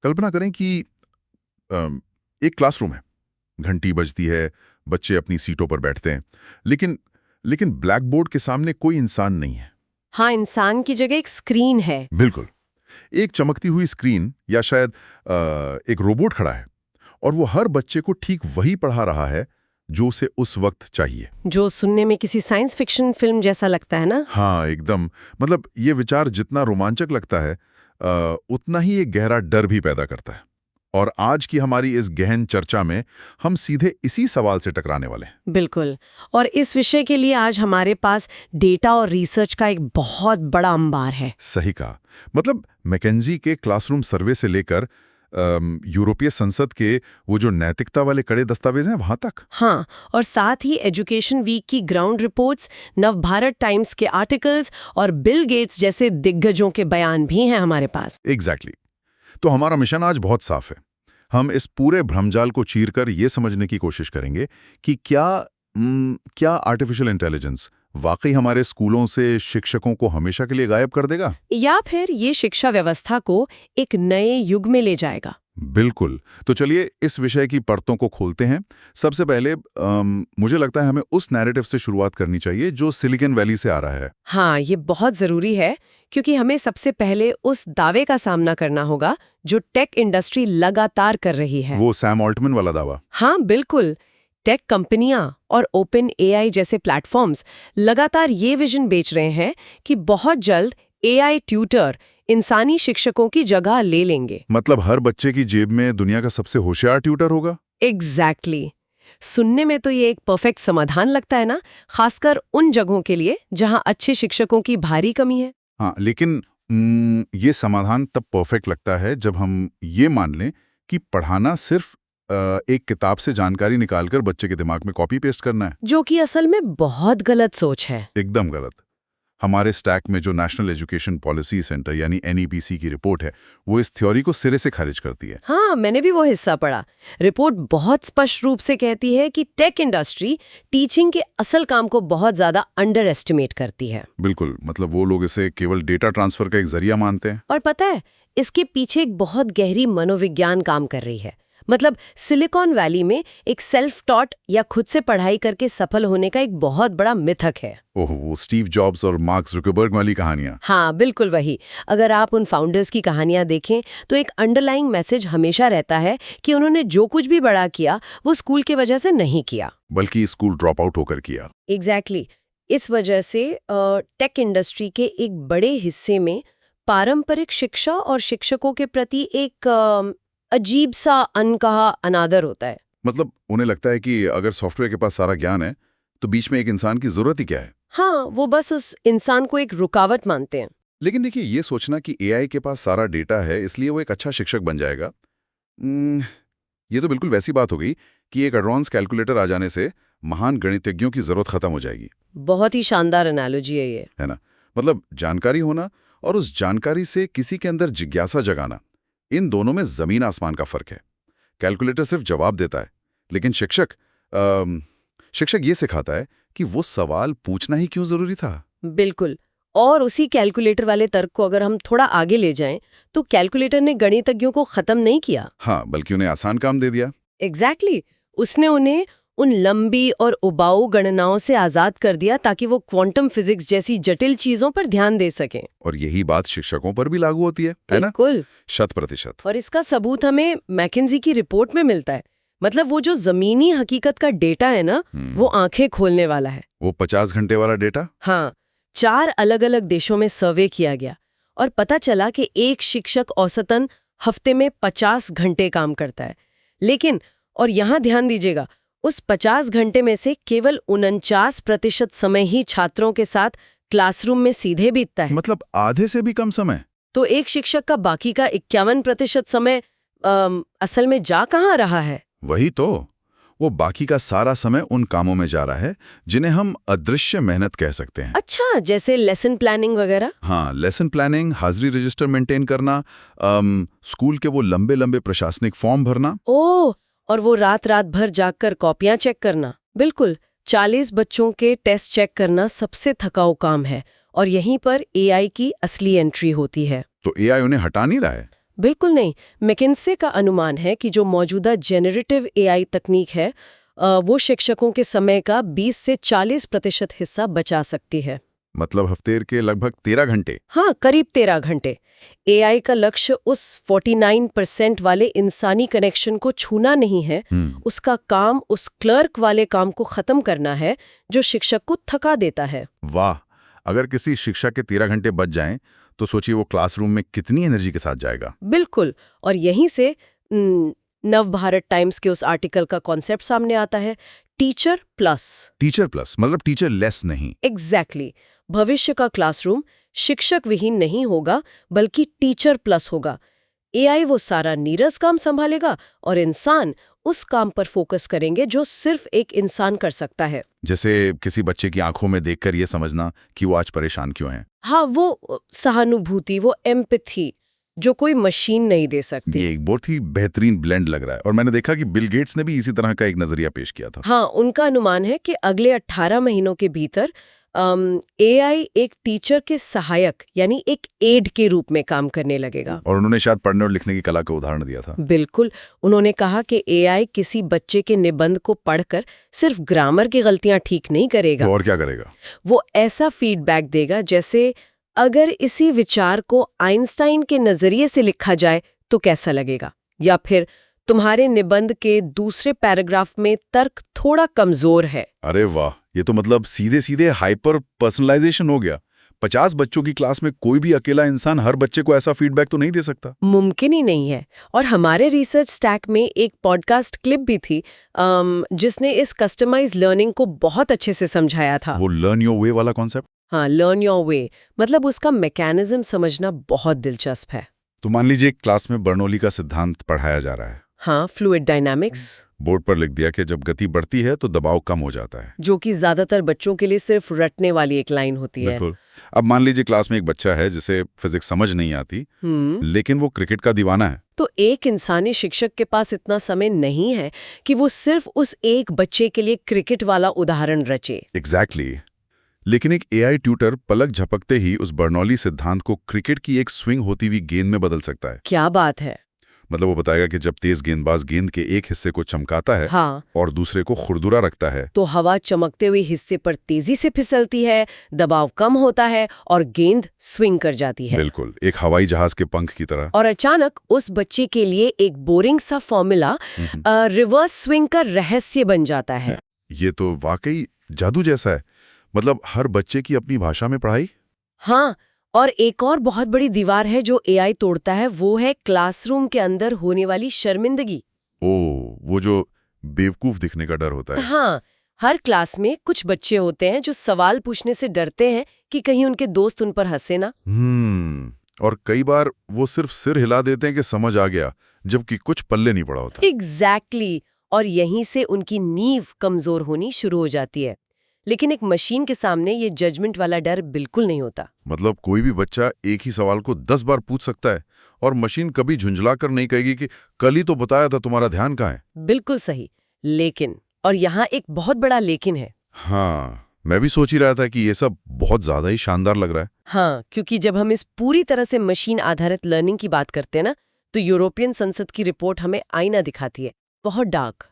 कल्पना करें कि अम, एक क्लासरूम है, घंटी बजती है, बच्चे अपनी सीटों पर बैठते हैं, लेकिन लेकिन ब्लैक बोर्ड के सामने कोई इंसान नहीं है। हाँ, इंसान की जगह एक स्क्रीन है। बिल्कुल। एक चमकती हुई स्क्रीन या शायद एक रोबोट खड़ा है और वो हर बच्चे को ठीक वही पढ़ा रहा है जो उसे उस वक्त चाहिए। जो सुनने में किसी साइंस फिक्शन फिल्म जैसा लगता है ना। हाँ, एकदम। मतलब ये विचार जितना रोमांचक लगता है उतना ही एक गहरा डर भी पैदा करता है। और आज की हमारी इस गहन चर्चा में हम सीधे इसी सवाल से टकराने वाले हैं। बिल्कुल। और इस विषय के लिए आज हमारे पास डेटा और रिसर्च का एक बहुत बड़ा अंबार है। सही कहा। मतलब मैकेंजी के क्लासरूम सर्वे से लेकर यूरोपीय संसद के वो जो नैतिकता वाले कड़े दस्तावेज हैं वहां तक। हाँ, और साथ ही एजुकेशन वीक की ग्राउंड रिपोर्ट्स, नवभारत टाइम्स के आर्टिकल्स और बिल गेट्स जैसे दिग्गजों के बयान भी हैं हमारे पास। एग्जैक्टली। तो हमारा मिशन आज बहुत साफ है। हम इस पूरे भ्रमजाल को चीरकर ये समझने की कोशिश करेंगे कि क्या आर्टिफिशियल इंटेलिजेंस वाकई हमारे स्कूलों से शिक्षकों को हमेशा के लिए गायब कर देगा, या फिर ये शिक्षा व्यवस्था को एक नए युग में ले जाएगा। बिल्कुल। तो चलिए इस विषय की परतों को खोलते हैं। सबसे पहले मुझे लगता है हमें उस नैरेटिव से शुरुआत करनी चाहिए जो सिलिकॉन वैली से आ रहा है। हाँ, ये बहुत जरूरी है क्योंकि हमें सबसे पहले उस दावे का सामना करना होगा जो टेक इंडस्ट्री लगातार कर रही है। वो सैम ऑल्टमैन वाला दावा। हाँ, बिल्कुल। टेक कंपनियां और ओपन एआई जैसे प्लेटफॉर्म्स लगातार ये विजन बेच रहे हैं कि बहुत जल्द एआई ट्यूटर इंसानी शिक्षकों की जगह ले लेंगे। मतलब हर बच्चे की जेब में दुनिया का सबसे होशियार ट्यूटर होगा। एग्जैक्टली। सुनने में तो ये एक परफेक्ट समाधान लगता है ना, खासकर उन जगहों के लिए जहां अच्छे शिक्षकों की भारी कमी है। हाँ, लेकिन ये समाधान तब परफेक्ट लगता है जब हम ये मान लें कि पढ़ाना सिर्फ एक किताब से जानकारी निकालकर बच्चे के दिमाग में कॉपी पेस्ट करना है। जो कि असल में बहुत गलत सोच है। एकदम गलत। हमारे स्टैक में जो नेशनल एजुकेशन पॉलिसी सेंटर यानी एनईपीसी की रिपोर्ट है, वो इस थ्योरी को सिरे से खारिज करती है। हाँ, मैंने भी वो हिस्सा पढ़ा। रिपोर्ट बहुत स्पष्ट रूप से कहती है कि टेक इंडस्ट्री टीचिंग के असल काम को बहुत ज्यादा अंडर एस्टिमेट करती है। बिल्कुल। मतलब वो लोग इसे केवल डेटा ट्रांसफर का एक जरिया मानते हैं। और पता है, इसके पीछे एक बहुत गहरी मनोविज्ञान काम कर रही है। मतलब सिलिकॉन वैली में एक सेल्फ टॉट या खुद से पढ़ाई करके सफल होने का एक बहुत बड़ा मिथक है। ओह, वो स्टीव जॉब्स और मार्क जुकरबर्ग वाली कहानियां। हाँ, बिल्कुल वही। अगर आप उन फाउंडर्स की कहानियां देखें तो एक अंडरलाइंग मैसेज हमेशा रहता है कि उन्होंने जो कुछ भी बड़ा किया वो स्कूल की वजह से नहीं किया, बल्कि स्कूल ड्रॉप आउट होकर किया। एग्जैक्टली। इस वजह से टेक इंडस्ट्री के एक बड़े हिस्से में पारंपरिक शिक्षा और शिक्षकों के प्रति एक अजीब सा अनकहा अनादर होता है। मतलब उन्हें लगता है कि अगर सॉफ्टवेयर के पास सारा ज्ञान है तो बीच में एक इंसान की जरूरत ही क्या है। हाँ, वो बस उस इंसान को एक रुकावट मानते हैं। लेकिन देखिए, ये सोचना कि एआई के पास सारा डेटा है इसलिए वो एक अच्छा शिक्षक बन जाएगा, ये तो बिल्कुल वैसी बात हो गई कि एक एडवांस कैलकुलेटर आ जाने से महान गणितज्ञों की जरूरत खत्म हो जाएगी। बहुत ही शानदार एनालॉजी है ये। है ना। मतलब जानकारी होना और उस जानकारी से किसी के अंदर जिज्ञासा जगाना, इन दोनों में जमीन आसमान का फर्क है। कैलकुलेटर सिर्फ जवाब देता है, लेकिन शिक्षक ये सिखाता है कि वो सवाल पूछना ही क्यों जरूरी था। बिल्कुल। और उसी कैलकुलेटर वाले तर्क को अगर हम थोड़ा आगे ले जाएं तो कैलकुलेटर ने गणितज्ञों को खत्म नहीं किया। हाँ, बल्कि उन्हें आसान काम दे दिया। एग्जैक्टली। उसने उन्हें उन लंबी और उबाऊ गणनाओं से आजाद कर दिया ताकि वो क्वांटम फिजिक्स जैसी जटिल चीजों पर ध्यान दे सकें। और यही बात शिक्षकों पर भी लागू होती है ना? बिल्कुल। 100%। और इसका सबूत हमें मैकेंजी की रिपोर्ट में मिलता है। मतलब वो जो जमीनी हकीकत का डेटा है ना, वो आंखें खोलने वाला है। वो 50 घंटे वाला डेटा। हाँ, 4 अलग-अलग देशों में सर्वे किया गया और पता चला कि एक शिक्षक औसतन हफ्ते में 50 घंटे काम करता है। लेकिन, और यहाँ ध्यान दीजिएगा, उस 50 घंटे में से केवल 49% समय ही छात्रों के साथ क्लासरूम में सीधे बीतता है। मतलब आधे से भी कम समय। तो एक शिक्षक का बाकी का 51% समय असल में जा कहाँ रहा है? वही तो, वो बाकी का सारा समय उन कामों में जा रहा है जिन्हें हम अदृश्य मेहनत कह सकते हैं। अच्छा, जैसे लेसन प्लानिंग वगैरह। हाँ, लेसन प्लानिंग, हाजिरी रजिस्टर मेंटेन करना, स्कूल के वो लंबे लंबे प्रशासनिक फॉर्म भरना। ओह, और वो रात रात भर जागकर कॉपियां चेक करना। बिल्कुल। 40 बच्चों के टेस्ट चेक करना सबसे थकाऊ काम है और यहीं पर एआई की असली एंट्री होती है। तो एआई उन्हें हटा नहीं रहा है? बिल्कुल नहीं। मैकिन्से का अनुमान है कि जो मौजूदा जेनरेटिव एआई तकनीक है वो शिक्षकों के समय का 20 से 40% हिस्सा बचा सकती है। मतलब हफ्ते के लगभग 13 घंटे। हाँ, करीब 13 घंटे। एआई का लक्ष्य उस 49% वाले इंसानी कनेक्शन को छूना नहीं है। उसका काम उस क्लर्क वाले काम को खत्म करना है जो शिक्षक को थका देता है। वाह, अगर किसी शिक्षक के 13 घंटे बच जाएं तो सोचिए वो क्लासरूम में कितनी एनर्जी के साथ जाएगा। बिल्कुल, और यहीं से नव भारत टाइम्स के उस आर्टिकल का कॉन्सेप्ट सामने आता है, टीचर प्लस। टीचर प्लस मतलब टीचर लेस नहीं। एग्जैक्टली। भविष्य का क्लासरूम शिक्षक विहीन नहीं होगा बल्कि टीचर प्लस होगा। एआई वो सारा नीरस काम संभालेगा और इंसान उस काम पर फोकस करेंगे जो सिर्फ एक इंसान कर सकता है। जैसे किसी बच्चे की आंखों में देखकर ये समझना कि वो आज परेशान क्यों है। हाँ, वो सहानुभूति, वो एम्पैथी जो कोई मशीन नहीं दे सकती। ये एक बहुत ही बेहतरीन ब्लेंड लग रहा है और मैंने देखा कि बिल गेट्स ने भी इसी तरह का एक नजरिया पेश किया था। हाँ, उनका अनुमान है कि अगले 18 महीनों के भीतर एआई एक टीचर के सहायक यानी एक एड के रूप में काम करने लगेगा। और उन्होंने शायद पढ़ने और लिखने की कला का उदाहरण दिया था। बिल्कुल, उन्होंने कहा कि एआई किसी बच्चे के निबंध को पढ़कर सिर्फ ग्रामर की गलतियां ठीक नहीं करेगा। तो और क्या करेगा? वो ऐसा फीडबैक देगा जैसे अगर इसी विचार को आइंस्टाइन के नजरिए से लिखा जाए तो कैसा लगेगा, या फिर तुम्हारे निबंध के दूसरे पैराग्राफ में तर्क थोड़ा कमजोर है। अरे वाह, ये तो मतलब सीधे सीधे हाइपर पर्सनलाइजेशन हो गया। 50 बच्चों की क्लास में कोई भी अकेला इंसान हर बच्चे को ऐसा फीडबैक तो नहीं दे सकता। मुमकिन ही नहीं है। और हमारे रिसर्च स्टैक में एक पॉडकास्ट क्लिप भी थी जिसने इस कस्टमाइज लर्निंग को बहुत अच्छे से समझाया था। वो लर्न योर वे वाला कॉन्सेप्ट। हाँ, लर्न योर वे मतलब उसका मैकेनिज्म समझना बहुत दिलचस्प है। तो मान लीजिए क्लास में बर्नौली का सिद्धांत पढ़ाया जा रहा है। हाँ, फ्लूइड डायनामिक्स। बोर्ड पर लिख दिया कि जब गति बढ़ती है तो दबाव कम हो जाता है, जो कि ज्यादातर बच्चों के लिए सिर्फ रटने वाली एक लाइन होती है। बिल्कुल। अब मान लीजिए क्लास में एक बच्चा है जिसे फिजिक्स समझ नहीं आती, लेकिन वो क्रिकेट का दीवाना है। तो एक इंसानी शिक्षक के पास इतना समय नहीं है कि वो सिर्फ उस एक बच्चे के लिए क्रिकेट वाला उदाहरण रचे। एग्जैक्टली। लेकिन एक एआई ट्यूटर पलक झपकते ही उस बर्नौली सिद्धांत को क्रिकेट की एक स्विंग होती हुई गेंद में बदल सकता है। क्या बात है। मतलब वो बताएगा कि जब तेज गेंदबाज गेंद के एक हिस्से को चमकाता है हाँ, और दूसरे को खुरदुरा रखता है तो हवा चमकते हुए हिस्से पर तेजी से फिसलती है, दबाव कम होता है और गेंद स्विंग कर जाती है। बिल्कुल, एक हवाई जहाज के पंख की तरह। और अचानक उस बच्चे के लिए एक बोरिंग सा फॉर्मूला रिवर्स स्विंग का रहस्य बन जाता है। ये तो वाकई जादू जैसा है। मतलब हर बच्चे की अपनी भाषा में पढ़ाई। हाँ, और एक और बहुत बड़ी दीवार है जो एआई तोड़ता है, वो है क्लासरूम के अंदर होने वाली शर्मिंदगी। वो जो बेवकूफ दिखने का डर होता है। हाँ, हर क्लास में कुछ बच्चे होते हैं जो सवाल पूछने से डरते हैं कि कहीं उनके दोस्त उन पर हंसे ना। और कई बार वो सिर्फ सिर हिला देते हैं कि समझ आ गया, जबकि कुछ पल्ले नहीं पड़ा होता। एग्जैक्टली। और यहीं से उनकी नींव कमजोर होनी शुरू हो जाती है। लेकिन एक मशीन के सामने ये जजमेंट वाला डर बिल्कुल नहीं होता। मतलब कोई भी बच्चा एक ही सवाल को 10 बार पूछ सकता है और मशीन कभी झुंझला कर नहीं कहेगी कि कल ही तो बताया था, तुम्हारा ध्यान कहाँ है। बिल्कुल सही। लेकिन, और यहाँ एक बहुत बड़ा लेकिन है। हाँ, मैं भी सोच ही रहा था कि ये सब बहुत ज्यादा ही शानदार लग रहा है। हाँ, क्योंकि जब हम इस पूरी तरह से मशीन आधारित लर्निंग की बात करते हैं ना, तो यूरोपियन संसद की रिपोर्ट हमें आईना दिखाती है, बहुत डार्क।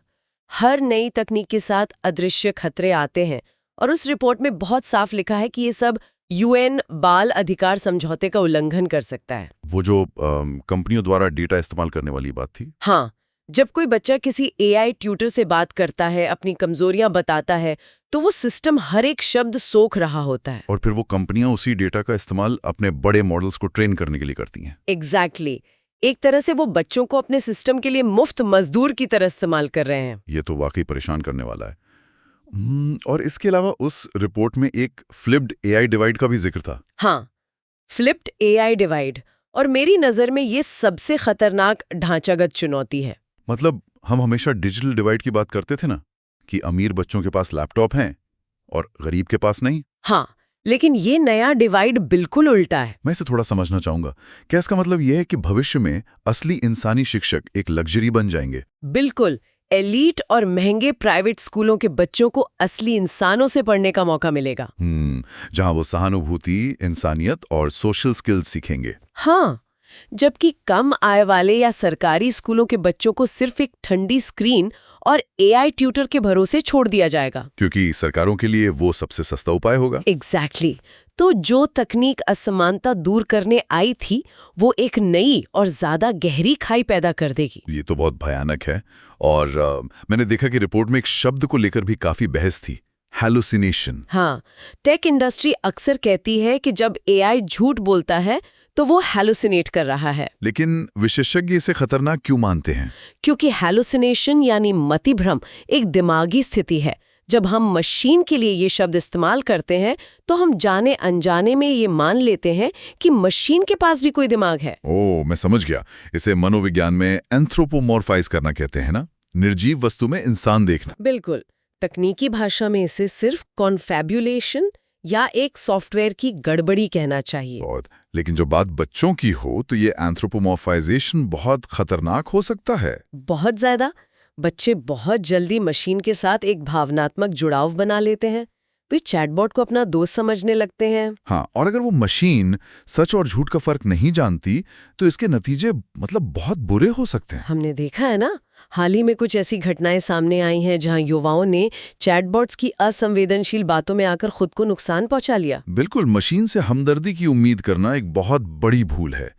हर नई तकनीक के साथ अदृश्य खतरे आते हैं और उस रिपोर्ट में बहुत साफ लिखा है कि ये सब यूएन बाल अधिकार समझौते का उल्लंघन कर सकता है। वो जो कंपनियों द्वारा डेटा इस्तेमाल करने वाली बात थी। हाँ, जब कोई बच्चा किसी एआई ट्यूटर से बात करता है, अपनी कमजोरियां बताता है, तो वो सिस्टम हर एक शब्द सोख रहा होता है। और फिर वो कंपनियां उसी डेटा का इस्तेमाल अपने बड़े मॉडल्स को ट्रेन करने के लिए करती हैं। एग्जैक्टली। एक तरह से वो बच्चों को अपने सिस्टम के लिए मुफ्त मजदूर की तरह इस्तेमाल कर रहे हैं। ये तो वाकई परेशान करने वाला है। और इसके अलावा उस रिपोर्ट में एक फ्लिप्ड एआई डिवाइड का भी जिक्र था। हाँ, फ्लिप्ड एआई डिवाइड, और मेरी नजर में ये सबसे खतरनाक ढांचागत चुनौती है। मतलब हम हमेशा डिजिटल डिवाइड की बात करते थे ना, कि अमीर बच्चों के पास लैपटॉप हैं और गरीब के पास नहीं। हाँ, लेकिन ये नया डिवाइड बिल्कुल उल्टा है। मैं इसे थोड़ा समझना चाहूंगा। क्या इसका मतलब यह है कि भविष्य में असली इंसानी शिक्षक एक लग्जरी बन जाएंगे? बिल्कुल। एलीट और महंगे प्राइवेट स्कूलों के बच्चों को असली इंसानों से पढ़ने का मौका मिलेगा। जहां वो सहानुभूति, इंसानियत और सोशल स्किल्स सीखेंगे। हाँ, जबकि कम आय वाले या सरकारी स्कूलों के बच्चों को सिर्फ एक ठंडी स्क्रीन और एआई ट्यूटर के भरोसे छोड़ दिया जाएगा। क्योंकि सरकारों के लिए वो सबसे सस्ता उपाय होगा। एग्जैक्टली। तो जो तकनीक असमानता दूर करने आई थी वो एक नई और ज्यादा गहरी खाई पैदा कर देगी। ये तो बहुत भयानक है। और मैंने देखा कि रिपोर्ट में एक शब्द को लेकर भी काफी बहस थी, हैलुसिनेशन। हाँ, टेक इंडस्ट्री अक्सर कहती है कि जब एआई झूठ बोलता है तो वो हैलुसिनेट कर रहा है। लेकिन विशेषज्ञ इसे खतरनाक क्यों मानते हैं? क्योंकि हैलुसिनेशन यानी मतिभ्रम एक दिमागी स्थिति है। जब हम मशीन के लिए ये शब्द इस्तेमाल करते हैं तो हम जाने अनजाने में ये मान लेते हैं कि मशीन के पास भी कोई दिमाग है। ओह, मैं समझ गया। इसे मनोविज्ञान में एंथ्रोपोमॉर्फाइज करना कहते हैं ना, निर्जीव वस्तु में इंसान देखना। बिल्कुल। तकनीकी भाषा में इसे सिर्फ कॉन्फैब्युलेशन या एक सॉफ्टवेयर की गड़बड़ी कहना चाहिए। बहुत। लेकिन जो बात बच्चों की हो तो ये एंथ्रोपोमॉर्फाइजेशन बहुत खतरनाक हो सकता है। बहुत ज्यादा। बच्चे बहुत जल्दी मशीन के साथ एक भावनात्मक जुड़ाव बना लेते हैं। वे चैटबॉट को अपना दोस्त समझने लगते हैं। हाँ, और अगर वो मशीन सच और झूठ का फर्क नहीं जानती तो इसके नतीजे बहुत बुरे हो सकते हैं। हमने देखा है ना, हाल ही में कुछ ऐसी घटनाएं सामने आई हैं जहां युवाओं ने चैटबॉट्स की असंवेदनशील बातों में आकर खुद को नुकसान पहुंचा लिया। बिल्कुल, मशीन से हमदर्दी की उम्मीद करना एक बहुत बड़ी भूल है।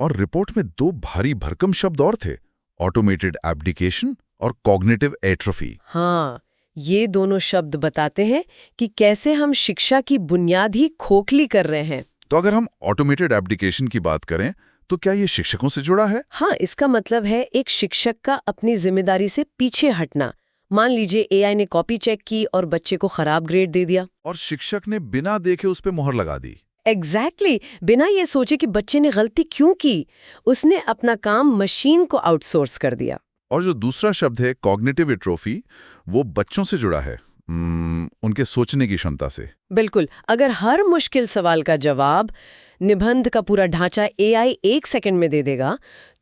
और रिपोर्ट में 2 भारी भरकम शब्द और थे, ऑटोमेटेड एब्डिकेशन और कॉग्निटिव एट्रोफी। हाँ, ये दोनों शब्द बताते हैं कि कैसे हम शिक्षा की बुनियाद ही खोखली कर रहे हैं। तो अगर हम ऑटोमेटेड एब्डिकेशन की बात करें तो क्या ये शिक्षकों से जुड़ा है? हाँ, इसका मतलब है एक शिक्षक का अपनी जिम्मेदारी से पीछे हटना। मान लीजिए एआई ने कॉपी चेक की और बच्चे को खराब ग्रेड दे दिया, और शिक्षक ने बिना देखे उस पे मोहर लगा दी। एग्जैक्टली बिना ये सोचे कि बच्चे ने गलती क्यों की, उसने अपना काम मशीन को आउटसोर्स कर दिया। और जो दूसरा शब्द है कॉग्निटिव एट्रोफी, वो बच्चों से जुड़ा है, उनके सोचने की क्षमता से। बिल्कुल। अगर हर मुश्किल सवाल का जवाब, निबंध का पूरा ढांचा एआई 1 सेकंड में दे देगा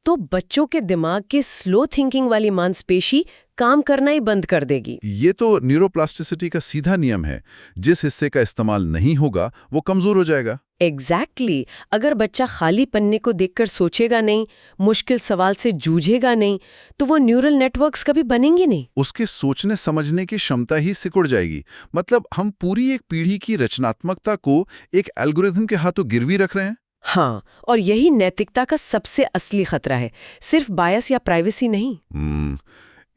तो बच्चों के दिमाग की स्लो थिंकिंग वाली मांसपेशी काम करना ही बंद कर देगी। ये तो न्यूरोप्लास्टिसिटी का सीधा नियम है, जिस हिस्से का इस्तेमाल नहीं होगा वो कमजोर हो जाएगा। एग्जैक्टली। अगर बच्चा खाली पन्ने को देखकर सोचेगा नहीं, मुश्किल सवाल से जूझेगा नहीं, तो वो न्यूरल नेटवर्क्स कभी बनेंगे नहीं। उसके सोचने समझने की क्षमता ही सिकुड़ जाएगी। मतलब हम पूरी एक पीढ़ी की रचनात्मकता को एक एल्गोरिथम के हाथों गिरवी रख रहे हैं। हाँ, और यही नैतिकता का सबसे असली खतरा है, सिर्फ बायस या प्राइवेसी नहीं।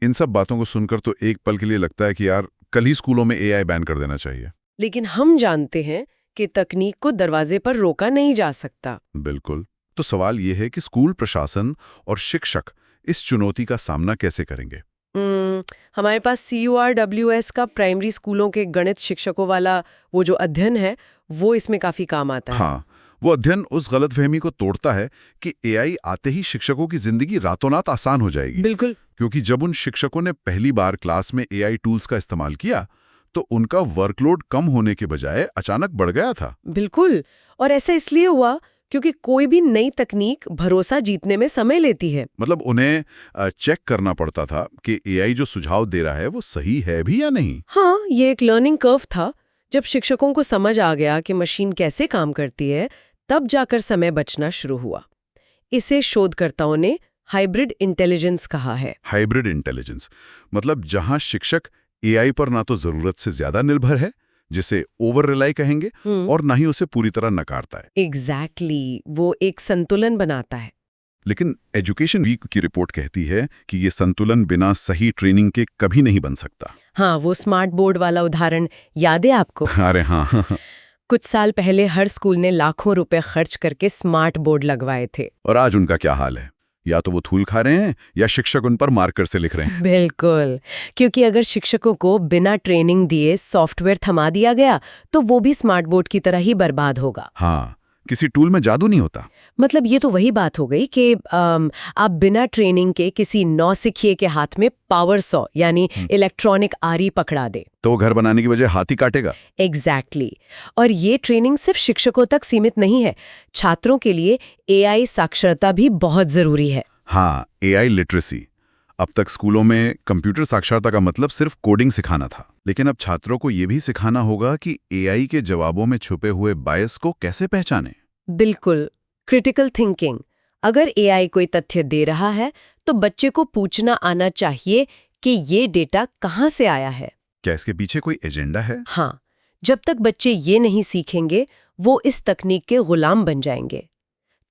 इन सब बातों को सुनकर तो एक पल के लिए लगता है कि यार कल ही स्कूलों में एआई बैन कर देना चाहिए। लेकिन हम जानते हैं कि तकनीक को दरवाजे पर रोका नहीं जा सकता। बिल्कुल। तो सवाल ये है कि स्कूल प्रशासन और शिक्षक इस चुनौती का सामना कैसे करेंगे? हमारे पास CURWS का प्राइमरी स्कूलों के गणित शिक्षकों वाला वो जो अध्ययन है वो इसमें काफी काम आता है। हाँ, वो अध्ययन उस गलतफहमी को तोड़ता है कि एआई आते ही शिक्षकों की जिंदगी रातों रात आसान हो जाएगी। बिल्कुल। क्योंकि जब उन शिक्षकों ने पहली बार क्लास में एआई टूल्स का इस्तेमाल किया तो उनका वर्कलोड कम होने के बजाय अचानक बढ़ गया था। बिल्कुल। और ऐसा इसलिए हुआ क्योंकि कोई भी नई तकनीक भरोसा जीतने में समय लेती है। मतलब उन्हें चेक करना पड़ता था कि एआई जो सुझाव दे रहा है वो सही है भी या नहीं। हाँ, ये एक लर्निंग कर्व था। जब शिक्षकों को समझ आ गया कि मशीन कैसे काम करती है, तब जाकर समय बचना शुरू हुआ। इसे शोधकर्ताओं ने हाइब्रिड इंटेलिजेंस कहा है। हाइब्रिड इंटेलिजेंस मतलब जहां शिक्षक एआई पर ना तो जरूरत से ज्यादा निर्भर है, जिसे ओवर रिलाई कहेंगे, और ना ही उसे पूरी तरह नकारता है। एग्जैक्टली, वो एक संतुलन बनाता है। लेकिन एजुकेशन वीक की रिपोर्ट कहती है कि ये संतुलन बिना सही ट्रेनिंग के कभी नहीं बन सकता। हाँ, वो स्मार्ट बोर्ड वाला उदाहरण याद है आपको? अरे हाँ। कुछ साल पहले हर स्कूल ने लाखों रुपए खर्च करके स्मार्ट बोर्ड लगवाए थे। और आज उनका क्या हाल है? या तो वो धूल खा रहे हैं या शिक्षक उन पर मार्कर से लिख रहे हैं। बिल्कुल, क्योंकि अगर शिक्षकों को बिना ट्रेनिंग दिए सॉफ्टवेयर थमा दिया गया तो वो भी स्मार्ट बोर्ड की तरह ही बर्बाद होगा। हाँ, किसी टूल में जादू नहीं होता। मतलब ये तो वही बात हो गई कि आप बिना ट्रेनिंग के किसी नौसिखिए के हाथ में पावर सॉ यानी इलेक्ट्रॉनिक आरी पकड़ा दे तो वो घर बनाने की वजह हाथी काटेगा। एग्जैक्टली। और ये ट्रेनिंग सिर्फ शिक्षकों तक सीमित नहीं है, छात्रों के लिए एआई साक्षरता भी बहुत जरूरी है। हाँ, एआई लिटरेसी। अब तक स्कूलों में कंप्यूटर साक्षरता का मतलब सिर्फ कोडिंग सिखाना था, लेकिन अब छात्रों को ये भी सिखाना होगा कि एआई के जवाबों में छुपे हुए बायस को कैसे पहचानें। बिल्कुल। Critical thinking. अगर एआई कोई तथ्य दे रहा है तो बच्चे को पूछना आना चाहिए कि ये डेटा कहाँ से आया है। क्या इसके पीछे कोई एजेंडा है? हाँ, जब तक बच्चे ये नहीं सीखेंगे वो इस तकनीक के गुलाम बन जाएंगे।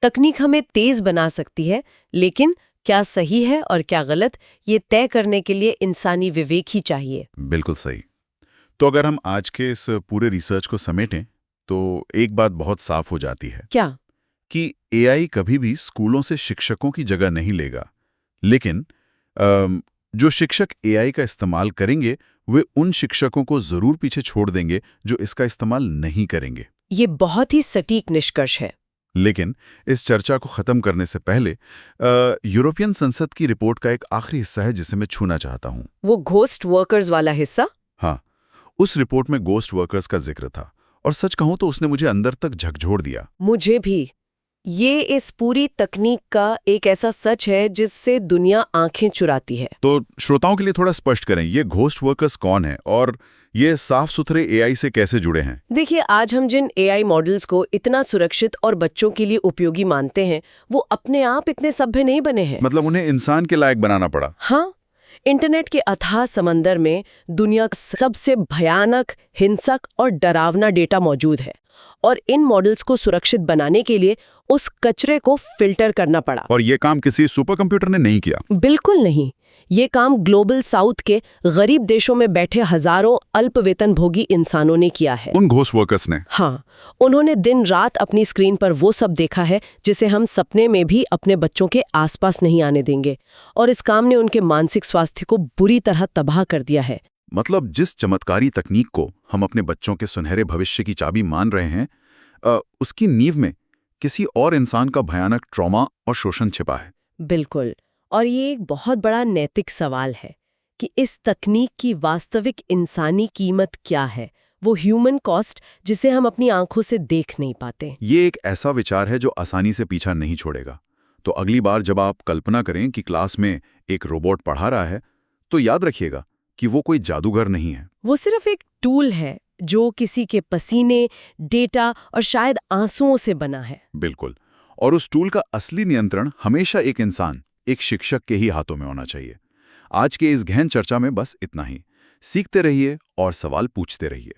तकनीक हमें तेज बना सकती है, लेकिन क्या सही है और क्या गलत, ये तय करने के लिए इंसानी विवेक ही चाहिए। बिल्कुल सही। तो अगर हम आज के इस पूरे रिसर्च को समेटें तो एक बात बहुत साफ हो जाती है क्या? कि एआई कभी भी स्कूलों से शिक्षकों की जगह नहीं लेगा, लेकिन जो शिक्षक एआई का इस्तेमाल करेंगे वे उन शिक्षकों को जरूर पीछे छोड़ देंगे जो इसका इस्तेमाल नहीं करेंगे। ये बहुत ही सटीक निष्कर्ष है। लेकिन इस चर्चा को खत्म करने से पहले यूरोपियन संसद की रिपोर्ट का एक आखिरी हिस्सा है जिसे मैं छूना चाहता हूं। वो घोस्ट वर्कर्स वाला हिस्सा? हाँ, उस रिपोर्ट में घोस्ट वर्कर्स का जिक्र था और सच कहूं तो उसने मुझे अंदर तक झकझोर दिया। मुझे भी। ये इस पूरी तकनीक का एक ऐसा सच है जिससे दुनिया आंखें चुराती है। तो श्रोताओं के लिए थोड़ा स्पष्ट करें, ये घोस्ट वर्कर्स कौन है और ये साफ सुथरे एआई से कैसे जुड़े हैं? देखिए, आज हम जिन एआई मॉडल्स को इतना सुरक्षित और बच्चों के लिए उपयोगी मानते हैं वो अपने आप इतने सभ्य नहीं बने हैं। मतलब उन्हें इंसान के लायक बनाना पड़ा। हाँ, इंटरनेट के अथाह समंदर में दुनिया का सबसे भयानक, हिंसक और डरावना डेटा मौजूद है और इन मॉडल्स को सुरक्षित बनाने के लिए उस कचरे को फिल्टर करना पड़ा। और ये काम किसी सुपर कंप्यूटर ने नहीं किया? बिल्कुल नहीं। ये काम ग्लोबल साउथ के गरीब देशों में बैठे हजारों अल्प वेतनभोगी इंसानों ने किया है। उन घोस्ट वर्कर्स ने? हाँ, उन्होंने दिन रात अपनी स्क्रीन पर वो सब देखा है जिसे हम सपने में भी अपने बच्चों के आसपास नहीं आने देंगे, और इस काम ने उनके मानसिक स्वास्थ्य को बुरी तरह तबाह कर दिया है। मतलब जिस चमत्कारी तकनीक को हम अपने बच्चों के सुनहरे भविष्य की चाबी मान रहे हैं, उसकी नींव में किसी और इंसान का भयानक ट्रॉमा और शोषण छिपा है। बिल्कुल। और ये एक बहुत बड़ा नैतिक सवाल है कि इस तकनीक की वास्तविक इंसानी कीमत क्या है, वो ह्यूमन कॉस्ट जिसे हम अपनी आंखों से देख नहीं पाते। ये एक ऐसा विचार है जो आसानी से पीछा नहीं छोड़ेगा। तो अगली बार जब आप कल्पना करें कि क्लास में एक रोबोट पढ़ा रहा है, तो याद रखिएगा कि वो कोई जादूगर नहीं है। वो सिर्फ एक टूल है जो किसी के पसीने, डेटा और शायद आंसुओं से बना है। बिल्कुल। और उस टूल का असली नियंत्रण हमेशा एक इंसान, एक शिक्षक के ही हाथों में होना चाहिए। आज के इस गहन चर्चा में बस इतना ही। सीखते रहिए और सवाल पूछते रहिए।